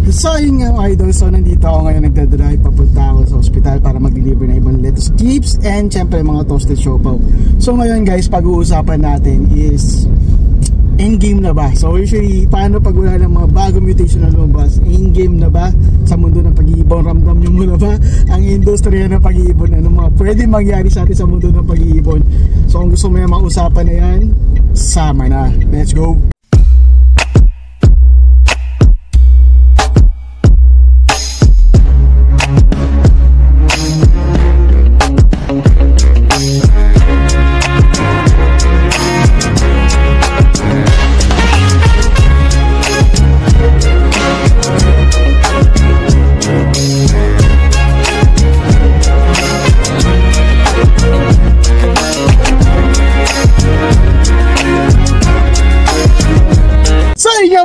So yun nga mga idol, so nandito ako ngayon, nagdadrive papunta ako sa ospital para mag-deliver na ibang lettuce chips and syempre mga toasted siopaw. So ngayon guys, pag-uusapan natin is endgame na ba? So usually, paano pag wala ng mga bagong mutation na lumabas? Endgame na ba sa mundo ng pag-iibon? Ramdam nyo muna ba ang industriya ng pag-iibon? Ano mga pwede mangyari sa atin sa mundo ng pag-iibon? So kung gusto mo yung mausapan na yan, sama na. Let's go!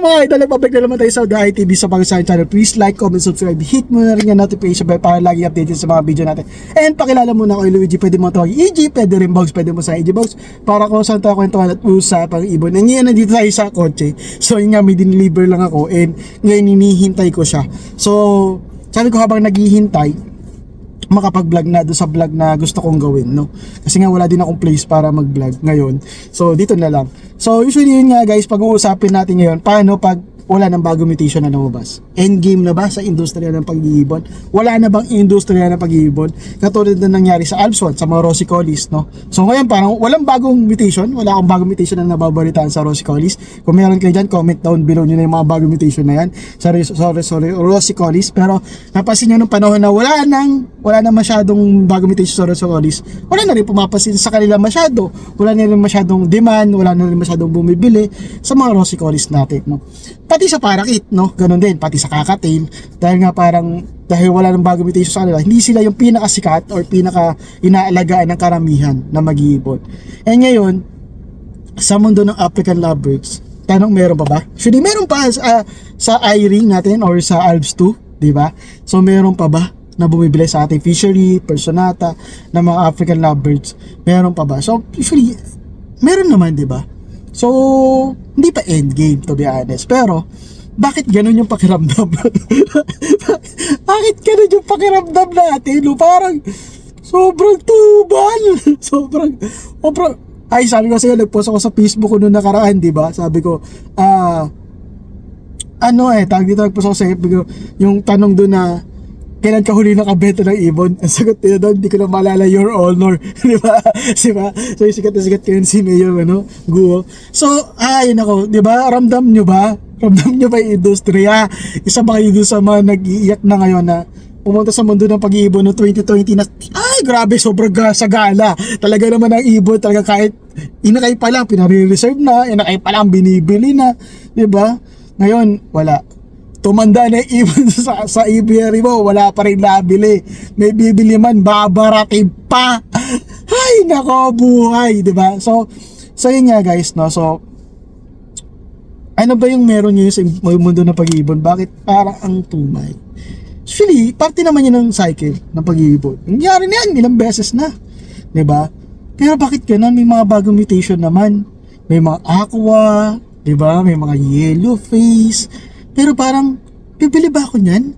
Mga idol, nagpabalik na naman tayo sa Udahay TV sa Pag-usapan channel. Please like, comment, subscribe, hit mo na rin yung notification bell para lagi updated sa mga video natin. And pakilala muna ako, Luigi. Pwede mo tawag EG, pwede rin Box, pwede mo sa EG Box para kung saan tayo kwentuhan at usapang ibon. And ngayon nandito tayo sa kotse. So yun nga, may diniliver lang ako and ngayon hinihintay ko siya. So sabi ko habang naghihintay, makapag-vlog na doon sa vlog na gusto kong gawin, no? Kasi nga wala din akong place para mag-vlog ngayon. So dito na lang. So usually yun nga guys, pag-uusapin natin ngayon, paano pag wala ng bagong mutation na lumabas? Endgame na ba sa industriya ng pag-iibon? Wala na bang industriya ng pag-iibon? Katulad na nangyari sa Alpswan, sa mga Rosicolis, no? So ngayon parang walang bagong mutation, wala akong bagong mutation na nababalitaan sa Rosicolis. Kung meron kayo dyan, comment down below nyo na yung mga bagong mutation na yan. Sorry, Rosicolis. Pero napansin nyo nung panahon na wala na masyadong bagong mutation sa Rosicolis, wala na rin pumapasin sa kanila masyado. Wala na rin masyadong demand, wala na rin masyadong bumibili sa mga Rosicolis natin, no? Pati sa parakit, no? Ganon din, pati sa kakatail. Dahil nga parang, dahil wala ng bagong mutation sa kanila, hindi sila yung pinakasikat or pinaka inaalagaan ng karamihan na mag-iibon. And ngayon, sa mundo ng African lovebirds, tanong meron pa ba? Actually, meron pa sa i-ring natin or sa Alps 2, di ba? So meron pa ba na bumibili sa ating fishery, personata, ng mga African lovebirds? Meron pa ba? So usually, meron naman, di ba? So, hindi pa endgame to be honest. Pero, bakit ganun yung pakiramdam? Bakit ganun yung pakiramdam natin? No? Parang, sobrang tubal. sobrang, ay sabi ko sa'yo, nagpost ako sa Facebook ko noong nakaraan, di ba? Sabi ko, tawag dito, nagpost ako sa Facebook ko, yung tanong doon na, kailan ka huli nakabenta ng ibon? Ang sagot nila doon, hindi ko na maalala, your honor. Di ba? Diba? So yung sikat na sikat kayo si Mayor, Guo. So, ayun ako, di ba? Ramdam nyo ba? Ramdam nyo ba yung industriya? Isa ba kayo doon sa mga nag-iiyak na ngayon na pumunta sa mundo ng pag-iibon no 2020 na, ay grabe, sobrang sagala. Talaga naman ang ibon, talaga kahit inakay pa lang, pinare-reserve na, inakay pa lang, binibili na. Di ba? Ngayon, wala. Tumanda na yung ibon sa aviary mo, wala pa rin nabili. May bibili man, babaratin pa. Ay, nako, buhay, di ba? So yun nga guys, no? So, ano ba yung meron nyo sa mundo ng pag-iibon? Bakit parang ang tumay? Actually, parte naman yun ng cycle ng pag-iibon. Nangyari na yan, ilang beses na. Di ba? Pero bakit ganun? May mga bagong mutation naman. May mga aqua, di ba? May mga yellow face. Pero parang, bibili ba ako niyan?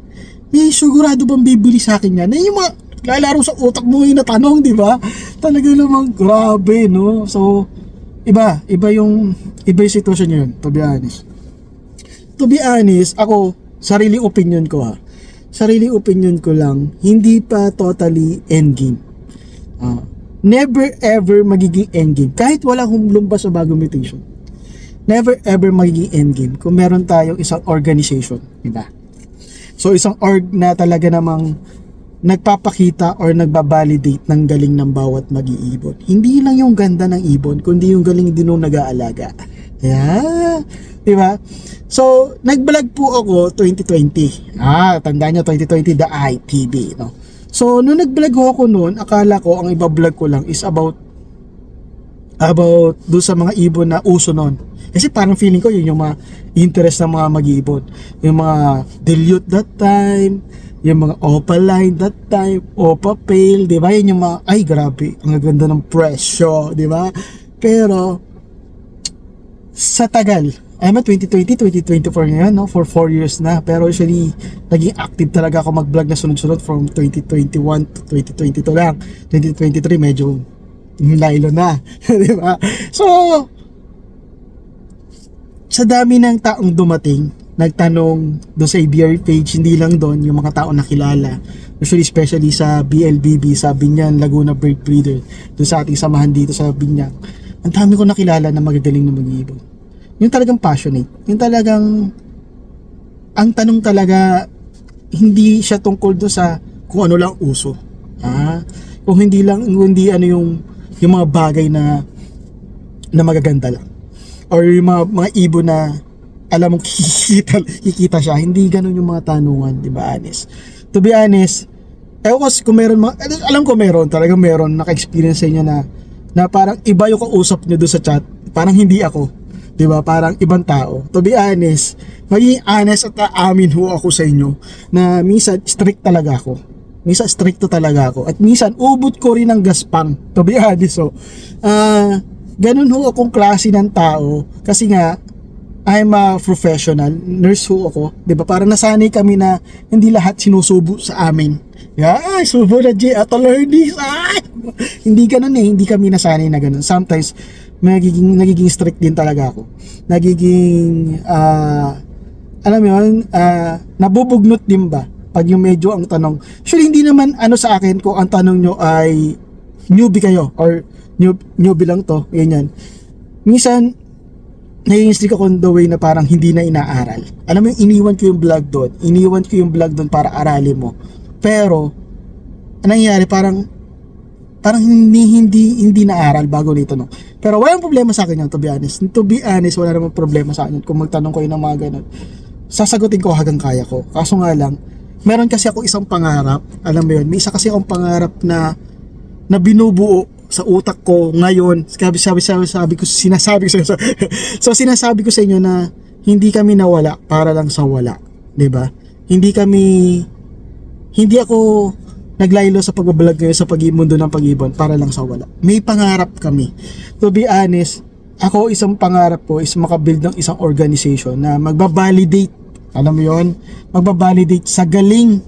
May sigurado bang bibili sa akin yan? Yung mga lalaro sa utak mo yung natanong, di ba? Talaga namang grabe, no? So, iba yung sitwasyon yun, to be honest. To be honest, ako, sariling opinion ko sariling opinion ko lang, hindi pa totally endgame. Never ever magiging endgame. Kahit wala akong lumabas sa bagong mutation. Never ever magiging endgame kung meron tayong isang organization, diba? So isang org na talaga namang nagpapakita or nagbabalidate ng galing ng bawat mag-iibon. Hindi lang yung ganda ng ibon, kundi yung galing din ng nag-aalaga. Yeah, diba? So nag-vlog po ako 2020. Tandaan nyo 2020, the ITV, no? So nung nag-vlog ako noon, akala ko ang iba-vlog ko lang is about do sa mga ibon na uso noon. Kasi parang feeling ko yun yung mga interest ng mga mag-iibon. Yung mga dilute that time, yung mga opaline that time, opa pale, di ba? Yun yung mga, ay grabe, ang ganda ng presyo, di ba? Pero, sa tagal Alam mo, 2020, 2024 ngayon, no? For 4 years na. Pero usually, naging active talaga ako mag-vlog na sunod-sunod from 2021 to 2022 lang. 2023, medyo laylo na. Diba? So, sa dami ng taong dumating, nagtanong doon sa ABR page, hindi lang doon, yung mga taong nakilala. Usually, especially sa BLBB, sa Binyan, Laguna Bird Breeder, doon sa ating samahan dito sa Binyan. Ang dami ko nakilala na magagaling na mag-iibon. Yung talagang passionate, yung talagang ang tanong talaga hindi siya tungkol do sa kung ano lang uso. Kung hindi ano yung mga bagay na magaganda lang. Or yung mga ibon na alam mong kikita siya, hindi ganun yung mga tanungan, di ba, honest? To be honest, kung meron alam ko talagang meron naka-experience sa inyo na parang iba yung kausap nyo doon sa chat, parang hindi ako. Diba? Parang ibang tao. To be honest, maging honest at aamin ho ako sa inyo na minsan strict talaga ako. Minsan stricto talaga ako. At minsan ubot ko rin ng gaspang. To be honest, so. Ganun ho akong klase ng tao. Kasi nga, I'm a professional. Nurse ho ako. Diba? Parang nasanay kami na hindi lahat sinusubo sa amin. Ay, subo na J. Ato learnings. Hindi ganun eh. Hindi kami nasanay na ganun. Sometimes, nagiging strict din talaga ako. Nagiging alam mo yun, nabubugnot din ba pag yung medyo ang tanong. Actually, hindi naman sa akin kung ang tanong nyo ay newbie kayo or newbie lang to, ganyan. Minsan, nagiging strict ako on the way na parang hindi na inaaral. Alam mo yung iniwan ko yung vlog doon para aralin mo. Pero, anong nangyayari, parang hindi naaral bago nito, no? Pero walang problema sa akin yan, to be honest. To be honest, wala namang problema sa akin kung magtanong ko yun ng mga ganun. Sasagutin ko hanggang kaya ko. Kaso nga lang, meron kasi ako isang pangarap. Alam mo yun, may isa kasi akong pangarap na binubuo sa utak ko ngayon. Sinasabi ko so sinasabi ko sa inyo na hindi kami nawala para lang sa wala, 'di ba? Hindi ako naglaylo sa pagbablog ngayon sa pag-imundo ng pag-ibon para lang sa wala. May pangarap kami. To be honest, isang pangarap ko is makabuild ng isang organization na magbabalidate, alam mo yon, magbabalidate sa galing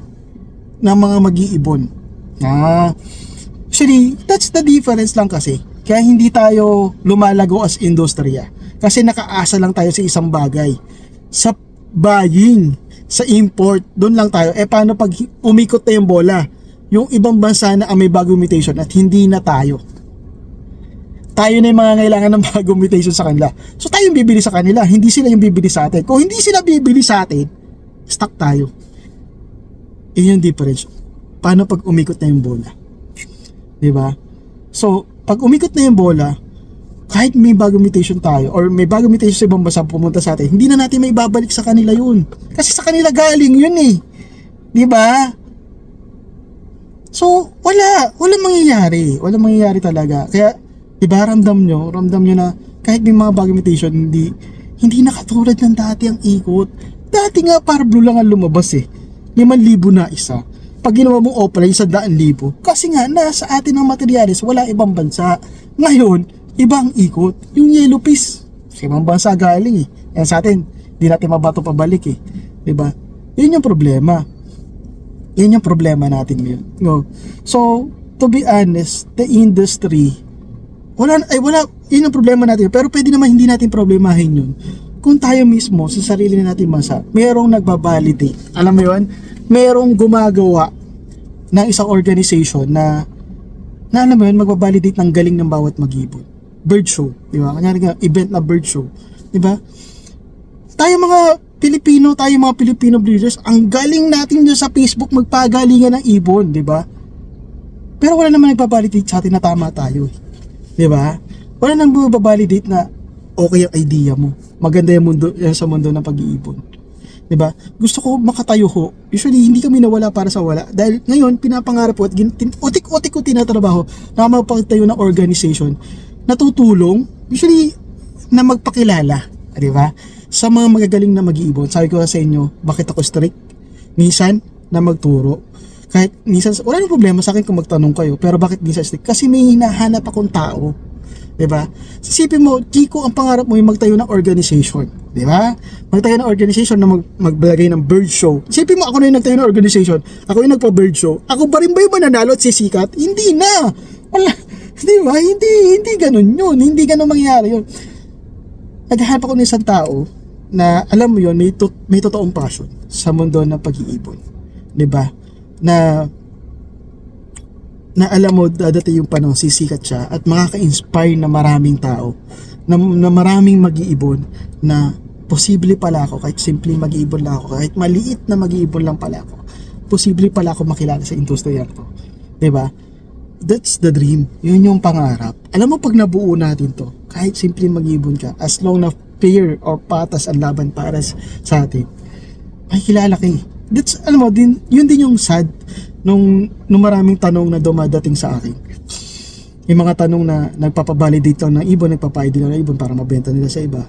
ng mga mag-iibon. Actually, that's the difference lang kasi. Kaya hindi tayo lumalago as industriya. Kasi nakaasa lang tayo sa isang bagay. Sa buying, sa import, doon lang tayo. Paano pag umikot na yung bola? Yung ibang bansa na may bagong mutation at hindi na tayo. Tayo na yung mga kailangan ng bagong mutation sa kanila. So tayo yung bibili sa kanila, hindi sila yung bibili sa atin. Kung hindi sila bibili sa atin, stuck tayo. Yun yung difference. Paano pag umikot na yung bola? Diba? So, pag umikot na yung bola, kahit may bagong mutation tayo or may bagong mutation sa ibang bansa pumunta sa atin, hindi na natin may babalik sa kanila yun. Kasi sa kanila galing yun eh. Diba? So, walang mangyayari. Walang mangyayari talaga. Kaya, diba, ramdam nyo na kahit may mga bagong mutation, hindi na katulad ng dati ang ikot. Dati nga, para blue lang ang lumabas eh. 5,000 na isa. Pag ginawa mong offline, 100,000. Kasi nga, nasa atin ang materialis, wala ibang bansa. Ngayon, ibang ikot. Yung yellow piece, sa ibang bansa galing eh. Yan sa atin, hindi natin mabato pabalik eh. Diba? Yun yung problema. Yun yung problema natin ngayon. No? So, to be honest, the industry, yun ang problema natin. Pero pwede naman hindi natin problemahin yun. Kung tayo mismo, sa sarili natin bansa, merong nagbabalidate. Alam mo yun? Merong gumagawa ng isang organization na alam mo yun, magbabalidate ng galing ng bawat mag-ibon. Bird show, di ba? Kanyari nga, event na bird show. Di ba? Tayo mga Filipino breeders, ang galing natin dyan sa Facebook magpagalingan ng ibon, di ba? Pero wala naman nagbabalidate sa atin na tama tayo. Di ba? Wala nang magbabalidate na okay ang idea mo. Maganda yung mundo, sa mundo ng pag-iibon. Di ba? Gusto ko makatayo ho. Usually, hindi kami nawala para sa wala. Dahil ngayon, pinapangarap ko at utik-utik ko tinatrabaho na mapagtayo ng organization na tutulong, usually, na magpakilala. Di ba? Sa mga magagaling na mag-iibon. Sabi ko sa inyo, bakit ako strict? Minsan, na magturo. Kahit minsan, wala nang problema sa akin kung magtanong kayo. Pero bakit minsan strict? Kasi may hinahanap akong tao. Diba? Sisipin mo, Chico, ang pangarap mo yung magtayo ng organization. Di ba? Magtayo ng organization na maglagay ng bird show. Isipin mo, ako na yung nagtayo ng organization, ako yung nagpa-bird show. Ako ba rin ba yung mananalo at sisikat? Hindi na! Wala. Di ba? Hindi ganun yun. Hindi ganun mangyayari yun. Naghahanap ako ng isang tao na, alam mo yun, may totoong passion sa mundo ng pag-iipon. Di ba? Na alam mo, dadating yung panahon, sisikat siya at makaka-inspire na maraming tao, na maraming mag-iibon, na posible pala ako, kahit simple mag-iibon lang ako, kahit maliit na mag-iibon lang pala ako, posible pala ako makilala sa industriya ko. Diba? That's the dream. Yun yung pangarap. Alam mo, pag nabuo natin to, kahit simple mag-iibon ka, as long na fair or patas ang laban para sa atin, ay kilala ka eh. That's, alam mo, yun din yung sad nung maraming tanong na dumadating sa akin. Yung mga tanong na nagpapabalidate lang ng ibon, nagpapa-ID lang ng ibon para mabenta nila sa iba.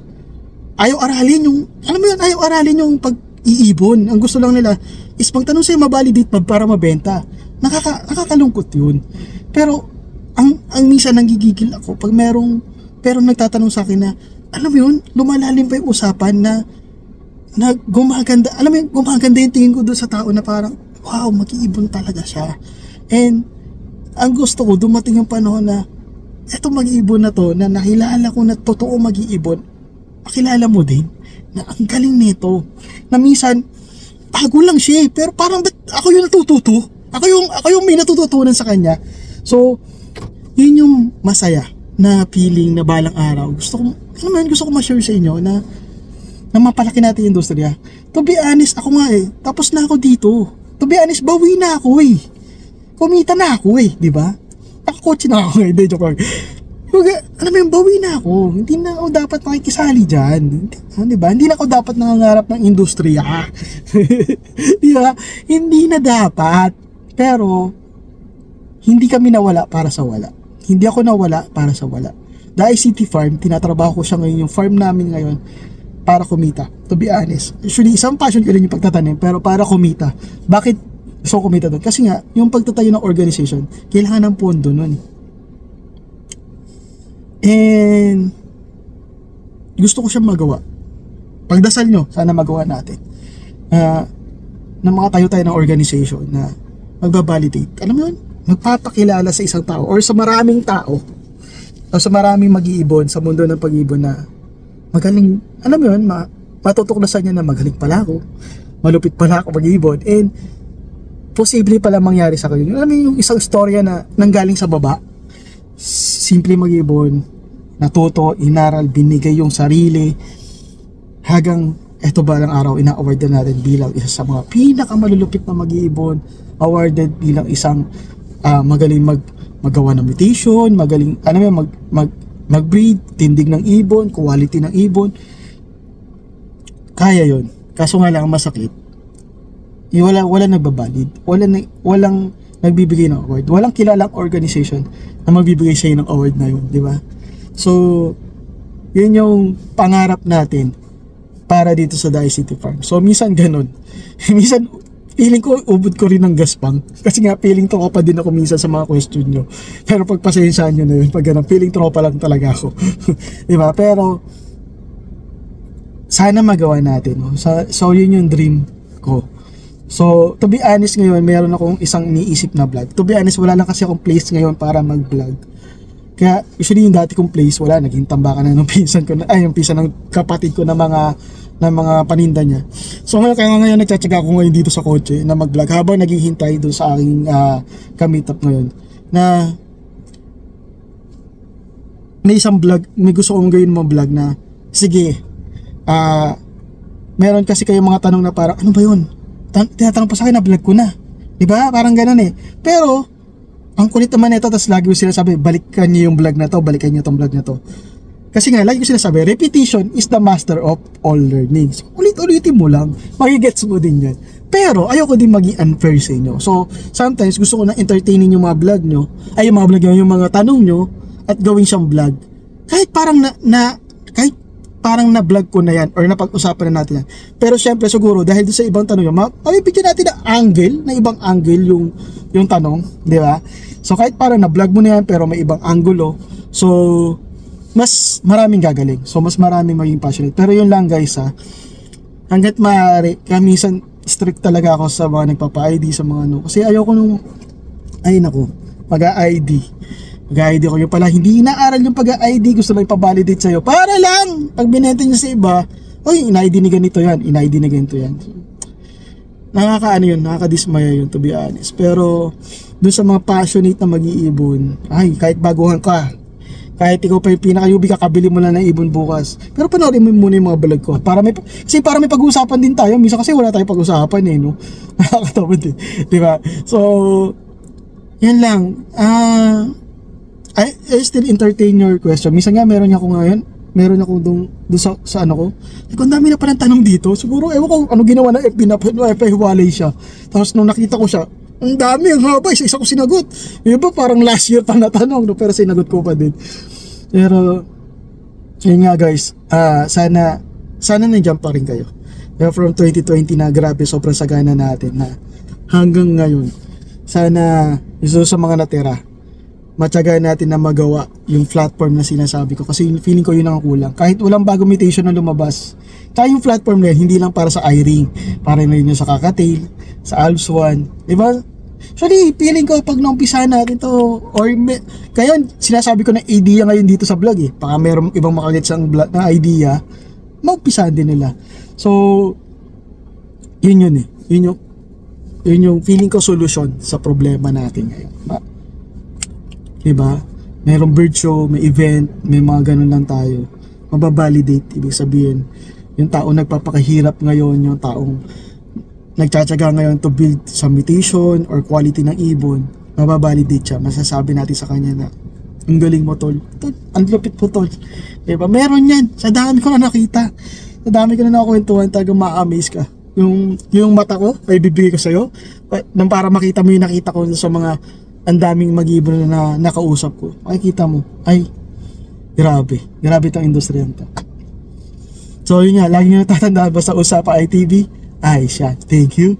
Ayaw aralin yung, alam mo yun, ayaw aralin yung pag-iibon. Ang gusto lang nila is magtanong sa'yo, mabalidate para mabenta. Nakakalungkot yun. Pero, ang minsan nanggigigil ako pag pero nagtatanong sa akin na, alam mo yun, lumalalim pa yung usapan na gumaganda, alam mo yun, gumaganda yung tingin ko doon sa tao na parang, wow, mag-iibon talaga siya. And, ang gusto ko, dumating yung panahon na eto mag-iibon na to, na nakilala ko na totoo mag-iibon, makilala mo din na ang galing nito, na minsan bago lang siya pero parang ako yung natututo, ako yung may natututunan sa kanya. So yun yung masaya na feeling na balang araw gusto ko ma-share sa inyo na mapalaki natin yung industriya. To be honest, ako nga tapos na ako dito. To be honest, bawi na ako kumita na ako di ba? Nakakotse na ako hindi, joke lang. Alam mo yung bawi na ako. Hindi na ako dapat makikisali dyan. Di ba? Hindi na ako dapat nangangarap ng industriya. Di ba? Hindi na dapat. Pero, hindi kami nawala para sa wala. Hindi ako nawala para sa wala. The ICT Farm, tinatrabaho ko siya ngayon, yung farm namin ngayon, para kumita. To be honest. Actually, isang passion ko rin yung pagtatanim, pero para kumita. Bakit gusto ko kumita doon? Kasi nga, yung pagtatayo ng organization, kailangan ng pondo nun. And gusto ko siyang magawa. Pagdasal nyo, sana magawa natin. Na makatayo tayo ng organization na magbabalidate. Alam mo yun? Magpapakilala sa isang tao or sa maraming tao o sa maraming mag-iibon sa mundo ng pag-iibon na magaling, alam mo yun, matutuklasan niya na magaling pala ako, malupit pala ako mag-iibon, and posible pala mangyari sa akin. Alam mo yung isang storya na nanggaling sa baba, simple mag-ibon, natuto, inaral, binigay yung sarili, hanggang eto balang araw ina-award na natin bilang isa sa mga pinakamalulupit na mag-iibon, awarded bilang isang magaling magawa ng mutation, magaling mag-breed, tindig ng ibon, quality ng ibon. Kaya yon. Kaso nga lang masakit, wala nagbabalid, walang nagbibigay ng award, walang kilalang organization na magbibigay sa'yo ng award na yun, di ba? So yun yung pangarap natin para dito sa The ICT Farm. So minsan ganun minsan feeling ko ubod ko rin ng gaspang kasi nga feeling tropa din ako minsan sa mga question nyo, pero pagpasensyahan nyo na yun pag ganun, feeling tropa lang talaga ako. di ba? Pero sana magawa natin, no? So yun yung dream ko. So, to be honest ngayon, meron akong isang iniisip na vlog. To be honest, wala lang kasi akong place ngayon para mag-vlog. Kaya, usually yung dati kong place, wala, naging tambakan na ng pinsan ko, yung pinsan ng kapatid ko na mga paninda niya. So, ngayon nagtsatsaga ako ngayon dito sa kotse na mag-vlog habang naghihintay doon sa aking ka-meetup ngayon. Na, may isang vlog, may gusto kong gawin mga vlog na, sige, meron kasi kayong mga tanong na parang, ano ba yun? Tinatanong pa sa akin na vlog ko na, diba? Parang ganun pero ang kulit naman ito, tapos lagi ko sila sabi, balikan nyo yung vlog na to, balikan nyo itong vlog na to, kasi nga lagi ko sila sabi, repetition is the master of all learning. So ulit-ulitin mo lang, magigets mo din yan. Pero ayoko din maging unfair sa inyo. So sometimes gusto ko na entertaining yung mga vlog nyo, yung mga vlog nyo, yung mga tanong nyo, at gawin siyang vlog, kahit parang kahit parang na-vlog ko na yan or napag-usapan na natin yan. Pero syempre siguro dahil sa ibang tanong yun, mabibigyan natin na ibang angle yung tanong, di ba? So kahit parang na-vlog mo na yan pero may ibang angulo, so mas maraming gagaling. So, mas maraming maging passionate. Pero yun lang guys ha, hanggat maaari, kaya minsan strict talaga ako sa mga nagpapa-ID, sa mga ano. Kasi ayoko nung, ay nako, mag-ID. Mag-ID ko yung pala, hindi inaaral yung pag-ID, gusto lang ipabalidate sa'yo. Para lang, pag binenta nyo sa iba, oy, in-ID ni ganito yan, in-ID ni ganito yan. So, nakakaano yun, nakakadismaya yun, to be honest. Pero, dun sa mga passionate na mag-iibon, ay, kahit baguhan ka, kahit ikaw pa yung pinaka-yubi, kakabili mo lang ng ibon bukas. Pero panoorin mo muna yung mga vlog ko. Kasi para may pag-uusapan din tayo. Minsan kasi wala tayong pag-uusapan eh, no? Nakakatamad eh. Diba? So, yan lang. I still entertain your question. Minsan nga, meron ako doon sa ano ko. Ang dami na palang tanong dito. Siguro, ewan ko ano ginawa na FB na pahiwalay siya. Tapos nung nakita ko siya, ang dami, ang haba, isa ko sinagot. Yung iba parang last year pa natanong, no? Pero sinagot ko pa din. Pero, yun nga guys, sana nandiyan pa rin kayo. Pero from 2020 na, grabe, sobrang sagana natin na hanggang ngayon, sana, isa sa mga natira, matyaga natin na magawa yung platform na sinasabi ko. Kasi feeling ko yun ang kulang. Kahit walang bagong mutation na lumabas, kaya yung platform na yun, hindi lang para sa iRing, para na yun sa Kakatail, sa Alps One, diba? Actually, feeling ko pag naumpisahan natin to, or kaya sinasabi ko na idea ngayon dito sa vlog eh, baka mayroong ibang makaget sa na idea, maumpisahan din nila. So, yun eh, yun yung feeling ko solution sa problema natin ngayon. Diba? Mayroong bird show, may event, may mga ganun lang tayo. Mababalidate, ibig sabihin, yung taong nagpapakahirap ngayon, yung taong nagtsatsaga ngayon to build some mutation or quality ng ibon, mababalidate siya. Masasabi natin sa kanya na, ang galing mo tol, ang lupit mo tol. Diba? Meron yan. Sa dami ko na nakita. Sa dami ko na nakakwentuhan, talagang ma-amaze ka. Yung mata ko, ay bibigay ko sa'yo, nang para makita mo yung nakita ko sa mga ang daming mag-ibon na nakausap ko. Makikita mo, ay, grabe itong industriya to. So yun nga, lagi nyo tatandaan, basta usapa ITV, ay siya. Thank you.